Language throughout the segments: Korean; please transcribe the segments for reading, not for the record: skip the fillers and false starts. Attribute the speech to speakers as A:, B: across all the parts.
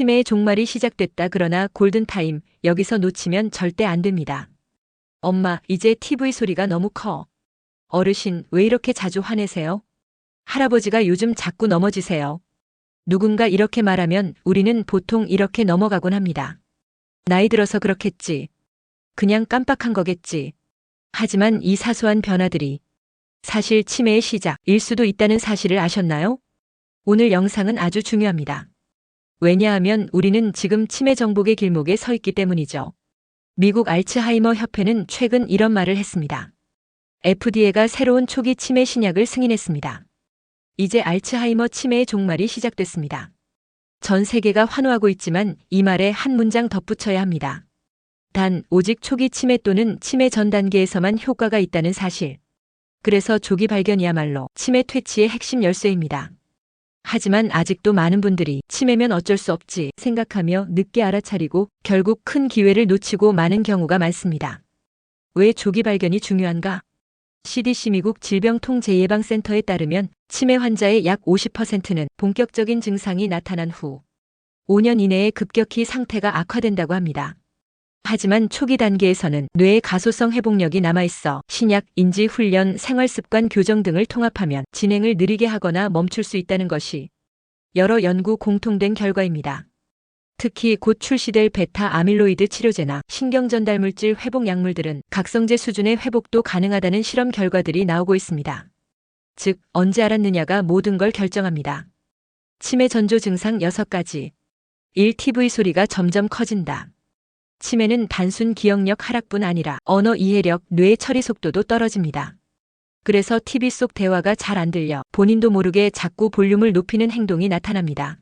A: 치매의 종말이 시작됐다. 그러나 골든타임, 여기서 놓치면 절대 안 됩니다. 엄마, 이제 TV 소리가 너무 커. 어르신, 왜 이렇게 자주 화내세요? 할아버지가 요즘 자꾸 넘어지세요. 누군가 이렇게 말하면 우리는 보통 이렇게 넘어가곤 합니다. 나이 들어서 그렇겠지. 그냥 깜빡한 거겠지. 하지만 이 사소한 변화들이 사실 치매의 시작일 수도 있다는 사실을 아셨나요? 오늘 영상은 아주 중요합니다. 왜냐하면 우리는 지금 치매 정복의 길목에 서 있기 때문이죠. 미국 알츠하이머 협회는 최근 이런 말을 했습니다. FDA가 새로운 초기 치매 신약을 승인했습니다. 이제 알츠하이머 치매의 종말이 시작됐습니다. 전 세계가 환호하고 있지만 이 말에 한 문장 덧붙여야 합니다. 단, 오직 초기 치매 또는 치매 전 단계에서만 효과가 있다는 사실. 그래서 조기 발견이야말로 치매 퇴치의 핵심 열쇠입니다. 하지만 아직도 많은 분들이 치매면 어쩔 수 없지 생각하며 늦게 알아차리고 결국 큰 기회를 놓치고 마는 경우가 많습니다. 왜 조기 발견이 중요한가? CDC 미국 질병통제예방센터에 따르면 치매 환자의 약 50%는 본격적인 증상이 나타난 후 5년 이내에 급격히 상태가 악화된다고 합니다. 하지만 초기 단계에서는 뇌의 가소성 회복력이 남아있어 신약, 인지 훈련, 생활습관 교정 등을 통합하면 진행을 느리게 하거나 멈출 수 있다는 것이 여러 연구 공통된 결과입니다. 특히 곧 출시될 베타 아밀로이드 치료제나 신경전달물질 회복 약물들은 각성제 수준의 회복도 가능하다는 실험 결과들이 나오고 있습니다. 즉, 언제 알았느냐가 모든 걸 결정합니다. 치매 전조 증상 6가지. 1. TV 소리가 점점 커진다. 치매는 단순 기억력 하락뿐 아니라 언어 이해력, 뇌 처리 속도도 떨어집니다. 그래서 TV 속 대화가 잘 안 들려 본인도 모르게 자꾸 볼륨을 높이는 행동이 나타납니다.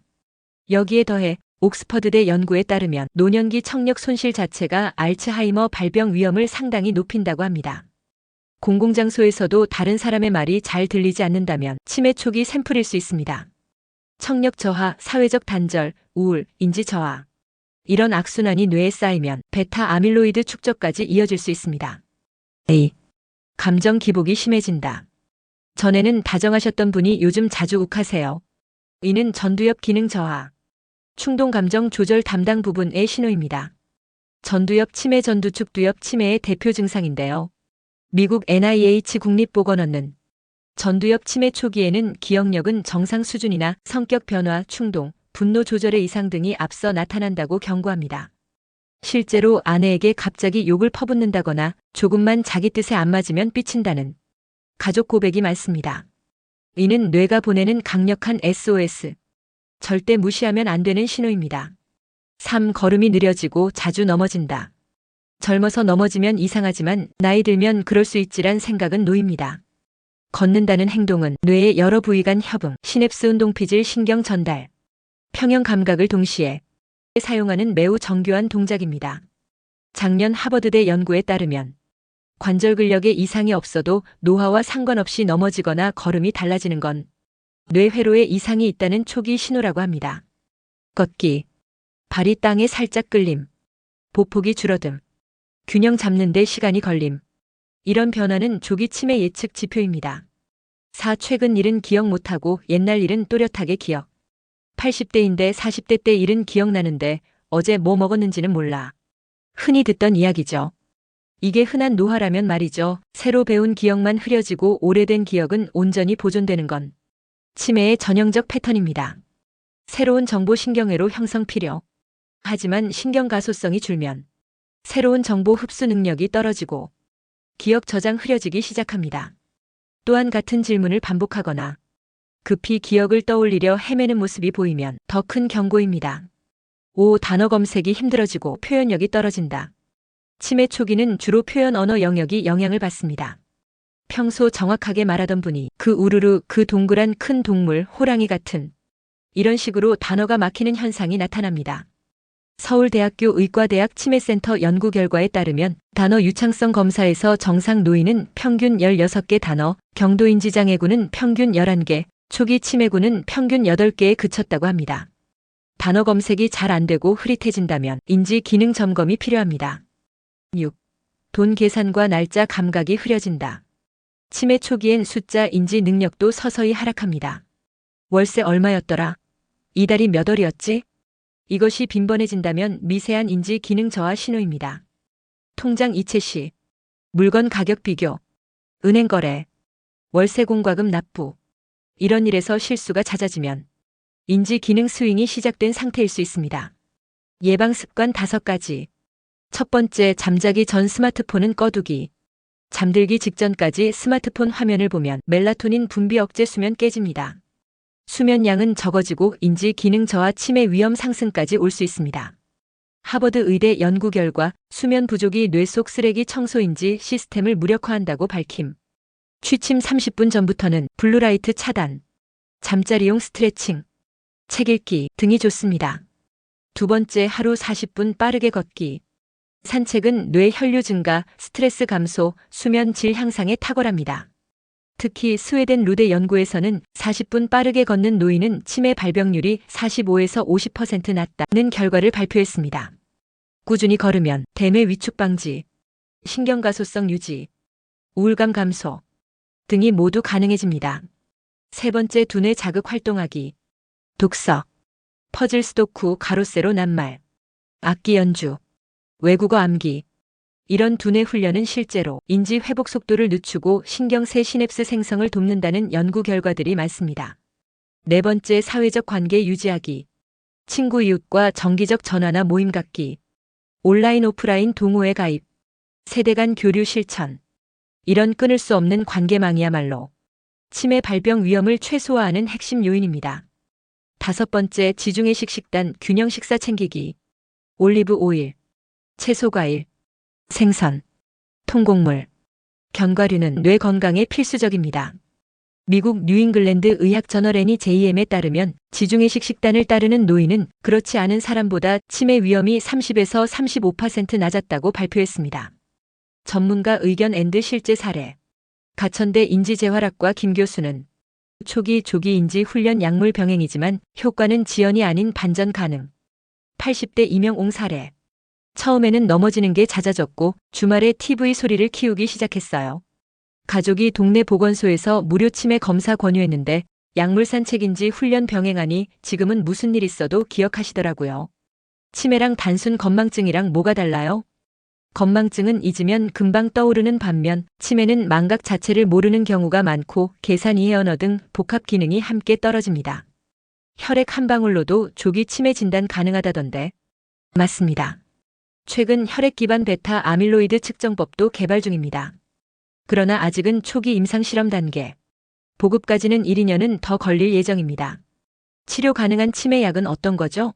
A: 여기에 더해 옥스퍼드대 연구에 따르면 노년기 청력 손실 자체가 알츠하이머 발병 위험을 상당히 높인다고 합니다. 공공장소에서도 다른 사람의 말이 잘 들리지 않는다면 치매 초기 샘플일 수 있습니다. 청력 저하, 사회적 단절, 우울, 인지 저하. 이런 악순환이 뇌에 쌓이면 베타 아밀로이드 축적까지 이어질 수 있습니다. A. 감정 기복이 심해진다. 전에는 다정하셨던 분이 요즘 자주 욱하세요. 이는 전두엽 기능 저하, 충동 감정 조절 담당 부분의 신호입니다. 전두엽 치매 전두축두엽 치매의 대표 증상인데요. 미국 NIH 국립보건원은 전두엽 치매 초기에는 기억력은 정상 수준이나 성격 변화, 충동, 분노 조절의 이상 등이 앞서 나타난다고 경고합니다. 실제로 아내에게 갑자기 욕을 퍼붓는다거나 조금만 자기 뜻에 안 맞으면 삐친다는 가족 고백이 많습니다. 이는 뇌가 보내는 강력한 SOS, 절대 무시하면 안 되는 신호입니다. 3. 걸음이 느려지고 자주 넘어진다. 젊어서 넘어지면 이상하지만 나이 들면 그럴 수 있지란 생각은 놓입니다. 걷는다는 행동은 뇌의 여러 부위 간 협응, 시냅스 운동피질 신경 전달, 평형 감각을 동시에 사용하는 매우 정교한 동작입니다. 작년 하버드대 연구에 따르면 관절 근력에 이상이 없어도 노화와 상관없이 넘어지거나 걸음이 달라지는 건 뇌회로에 이상이 있다는 초기 신호라고 합니다. 걷기, 발이 땅에 살짝 끌림, 보폭이 줄어듦, 균형 잡는 데 시간이 걸림. 이런 변화는 조기 치매 예측 지표입니다. 4. 최근 일은 기억 못하고 옛날 일은 또렷하게 기억. 80대인데 40대 때 일은 기억나는데 어제 뭐 먹었는지는 몰라. 흔히 듣던 이야기죠. 이게 흔한 노화라면 말이죠. 새로 배운 기억만 흐려지고 오래된 기억은 온전히 보존되는 건 치매의 전형적 패턴입니다. 새로운 정보 신경회로 형성 필요. 하지만 신경 가소성이 줄면 새로운 정보 흡수 능력이 떨어지고 기억 저장 흐려지기 시작합니다. 또한 같은 질문을 반복하거나 급히 기억을 떠올리려 헤매는 모습이 보이면 더 큰 경고입니다. 5. 단어 검색이 힘들어지고 표현력이 떨어진다. 치매 초기는 주로 표현 언어 영역이 영향을 받습니다. 평소 정확하게 말하던 분이 그 우르르, 그 동그란 큰 동물, 호랑이 같은 이런 식으로 단어가 막히는 현상이 나타납니다. 서울대학교 의과대학 치매센터 연구 결과에 따르면 단어 유창성 검사에서 정상 노인은 평균 16개 단어, 경도인지장애군은 평균 11개, 초기 치매군은 평균 8개에 그쳤다고 합니다. 단어 검색이 잘 안 되고 흐릿해진다면 인지 기능 점검이 필요합니다. 6. 돈 계산과 날짜 감각이 흐려진다. 치매 초기엔 숫자 인지 능력도 서서히 하락합니다. 월세 얼마였더라? 이달이 몇 월이었지? 이것이 빈번해진다면 미세한 인지 기능 저하 신호입니다. 통장 이체 시, 물건 가격 비교, 은행 거래, 월세 공과금 납부. 이런 일에서 실수가 잦아지면 인지 기능 스윙이 시작된 상태일 수 있습니다. 예방 습관 5가지. 첫 번째, 잠자기 전 스마트폰은 꺼두기. 잠들기 직전까지 스마트폰 화면을 보면 멜라토닌 분비 억제 수면 깨집니다. 수면 양은 적어지고 인지 기능 저하 치매 위험 상승까지 올 수 있습니다. 하버드 의대 연구 결과 수면 부족이 뇌 속 쓰레기 청소 인지 시스템을 무력화한다고 밝힘. 취침 30분 전부터는 블루라이트 차단, 잠자리용 스트레칭, 책 읽기 등이 좋습니다. 두 번째, 하루 40분 빠르게 걷기. 산책은 뇌 혈류 증가, 스트레스 감소, 수면 질 향상에 탁월합니다. 특히 스웨덴 루데 연구에서는 40분 빠르게 걷는 노인은 치매 발병률이 45에서 50% 낮다는 결과를 발표했습니다. 꾸준히 걸으면 대뇌 위축 방지, 신경가소성 유지, 우울감 감소 등이 모두 가능해집니다. 세 번째, 두뇌 자극 활동하기. 독서, 퍼즐 스도쿠, 가로세로 낱말, 악기 연주, 외국어 암기. 이런 두뇌 훈련은 실제로 인지 회복 속도를 늦추고 신경새 시냅스 생성을 돕는다는 연구 결과들이 많습니다. 네 번째, 사회적 관계 유지하기. 친구 이웃과 정기적 전화나 모임 갖기. 온라인 오프라인 동호회 가입. 세대 간 교류 실천. 이런 끊을 수 없는 관계망이야말로 치매 발병 위험을 최소화하는 핵심 요인입니다. 다섯 번째, 지중해식 식단 균형 식사 챙기기. 올리브 오일, 채소 과일, 생선, 통곡물, 견과류는 뇌 건강에 필수적입니다. 미국 뉴잉글랜드 의학 저널 NEJM에 따르면 지중해식 식단을 따르는 노인은 그렇지 않은 사람보다 치매 위험이 30에서 35% 낮았다고 발표했습니다. 전문가 의견 앤드 실제 사례. 가천대 인지재활학과 김 교수는 초기 조기 인지 훈련 약물 병행이지만 효과는 지연이 아닌 반전 가능. 80대 이명옹 사례. 처음에는 넘어지는 게 잦아졌고 주말에 TV 소리를 키우기 시작했어요. 가족이 동네 보건소에서 무료 치매 검사 권유했는데 약물 산책인지 훈련 병행하니 지금은 무슨 일 있어도 기억하시더라고요. 치매랑 단순 건망증이랑 뭐가 달라요? 건망증은 잊으면 금방 떠오르는 반면 치매는 망각 자체를 모르는 경우가 많고 계산 이해 언어 등 복합 기능이 함께 떨어집니다. 혈액 한 방울로도 조기 치매 진단 가능하다던데. 맞습니다. 최근 혈액 기반 베타 아밀로이드 측정법도 개발 중입니다. 그러나 아직은 초기 임상 실험 단계. 보급까지는 1, 2년은 더 걸릴 예정입니다. 치료 가능한 치매 약은 어떤 거죠?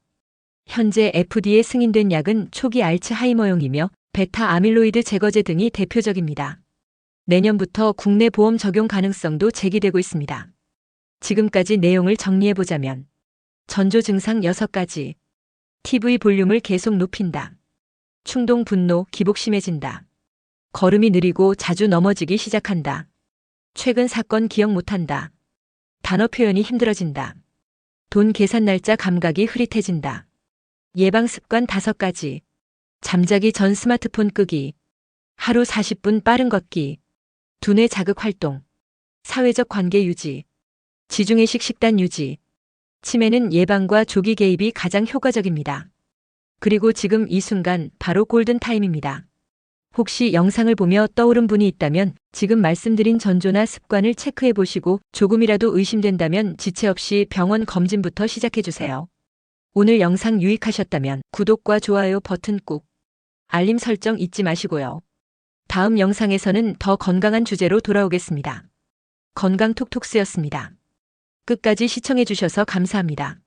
A: 현재 FDA 승인된 약은 초기 알츠하이머용이며 베타 아밀로이드 제거제 등이 대표적입니다. 내년부터 국내 보험 적용 가능성도 제기되고 있습니다. 지금까지 내용을 정리해보자면 전조 증상 6가지. TV 볼륨을 계속 높인다. 충동 분노, 기복 심해진다. 걸음이 느리고 자주 넘어지기 시작한다. 최근 사건 기억 못한다. 단어 표현이 힘들어진다. 돈 계산 날짜 감각이 흐릿해진다. 예방 습관 5가지. 잠자기 전 스마트폰 끄기. 하루 40분 빠른 걷기. 두뇌 자극 활동. 사회적 관계 유지. 지중해식 식단 유지. 치매는 예방과 조기 개입이 가장 효과적입니다. 그리고 지금 이 순간 바로 골든타임입니다. 혹시 영상을 보며 떠오른 분이 있다면 지금 말씀드린 전조나 습관을 체크해 보시고 조금이라도 의심된다면 지체 없이 병원 검진부터 시작해 주세요. 오늘 영상 유익하셨다면 구독과 좋아요 버튼 꾹, 알림 설정 잊지 마시고요. 다음 영상에서는 더 건강한 주제로 돌아오겠습니다. 건강톡톡스였습니다. 끝까지 시청해 주셔서 감사합니다.